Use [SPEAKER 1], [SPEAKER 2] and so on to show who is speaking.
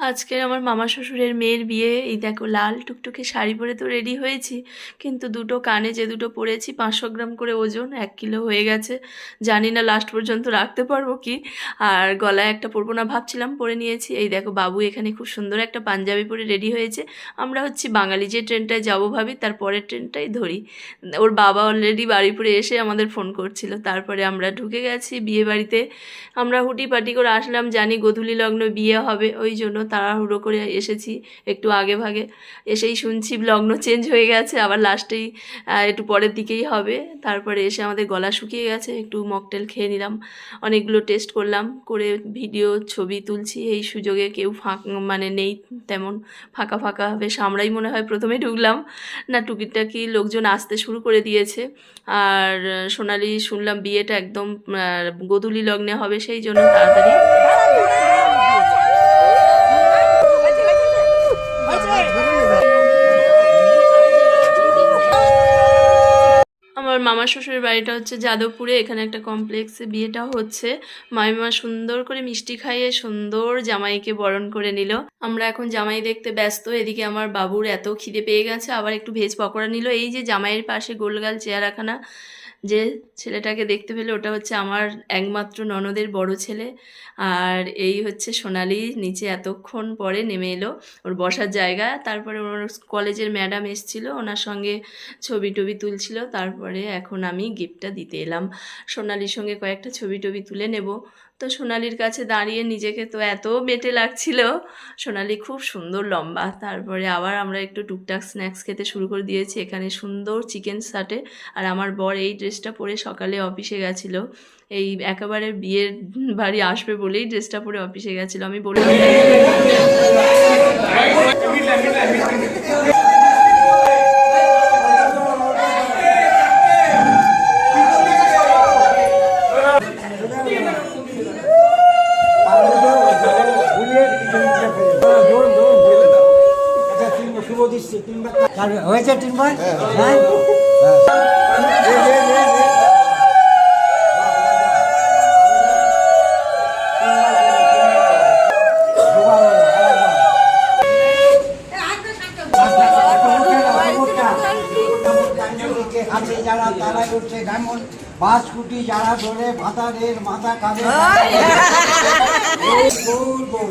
[SPEAKER 1] আজকের আমার মামা শ্বশুরের মেয়ের বিয়ে। এই দেখো লাল টুকটুকে শাড়ি পরে তো রেডি হয়েছি, কিন্তু দুটো কানে যে দুটো পরেছি 500 গ্রাম করে ওজন, 1 কিলো হয়ে গেছে। জানি না লাস্ট পর্যন্ত রাখতে পারবো কি। আর গলায় একটা পরবো না ভাবছিলাম, পরে নিয়েছি। এই দেখো বাবু এখানে খুব সুন্দর একটা পাঞ্জাবি পরে রেডি হয়েছে। আমরা হচ্ছি বাঙালি, যে ট্রেনটায় যাবো ভাবি তার পরের ট্রেনটাই ধরি। ওর বাবা অলরেডি বাড়িপুরে এসে আমাদের ফোন করছিল, তারপরে আমরা ঢুকে গেছি বিয়ে বাড়িতে। আমরা হুটিপাটি করে আসলাম, জানি গোধূলি লগ্ন বিয়ে হবে, ওই জন্য তাড়াহুড়ো করে এসেছি একটু আগে ভাগে। এসেই শুনছি লগ্ন চেঞ্জ হয়ে গেছে, আবার লাস্টেই একটু পরের দিকেই হবে। তারপরে এসে আমাদের গলা শুকিয়ে গেছে, একটু মকটেল খেয়ে নিলাম, অনেকগুলো টেস্ট করলাম, করে ভিডিও ছবি তুলছি। এই সুযোগে কেউ মানে নেই তেমন, ফাঁকা ফাঁকা, বেশ আমরাই মনে হয় প্রথমে ঢুকলাম না। টুকিটাকি লোকজন আসতে শুরু করে দিয়েছে। আর সোনালি শুনলাম বিয়েটা একদম গোধূলি লগ্নে হবে, সেই জন্য তাড়াতাড়ি। আমার মামা শ্বশুরের বাড়িটা হচ্ছে যাদবপুরে, এখানে একটা কমপ্লেক্সে বিয়েটা হচ্ছে। মামিমা সুন্দর করে মিষ্টি খাইয়ে সুন্দর জামাইকে বরণ করে নিল। আমরা এখন জামাই দেখতে ব্যস্ত। এদিকে আমার বাবুর এত খিদে পেয়ে গেছে, আবার একটু ভেজ পকোড়া নিল। এই যে জামাইয়ের পাশে গোলগাল চেয়ারখানা, যে ছেলেটাকে দেখতে পেলে ওটা হচ্ছে আমার একমাত্র ননদের বড় ছেলে। আর এই হচ্ছে সোনালি, নিচে এতক্ষণ পরে নেমে এলো, ওর বসার জায়গা। তারপরে ওর কলেজের ম্যাডাম এসেছিল, ওনার সঙ্গে ছবি টবি তুলছিল। তারপরে এখন আমি গিফটটা দিতে এলাম, সোনালির সঙ্গে কয়েকটা ছবি টবি তুলে নেব। তো সোনালির কাছে দাঁড়িয়ে নিজেকে তো এত বেটে লাগছিল, সোনালি খুব সুন্দর লম্বা। তারপরে আবার আমরা একটু টুকটাক স্ন্যাক্স খেতে শুরু করে দিয়েছি। এখানে সুন্দর চিকেন সাটে, আর আমার বর এই ড্রেসটা পরে সকালে অফিসে গেছিলো। এই একেবারে বিয়ের বাড়ি আসবে বলেই ড্রেসটা পরে অফিসে গেছিলো। আমি বললাম
[SPEAKER 2] হয়েছে 3 বার। যারা তারাই উঠছে যেমন বাস কুটি, যারা ধরে ভাতারের মাথা কাঁদে। গোল গোল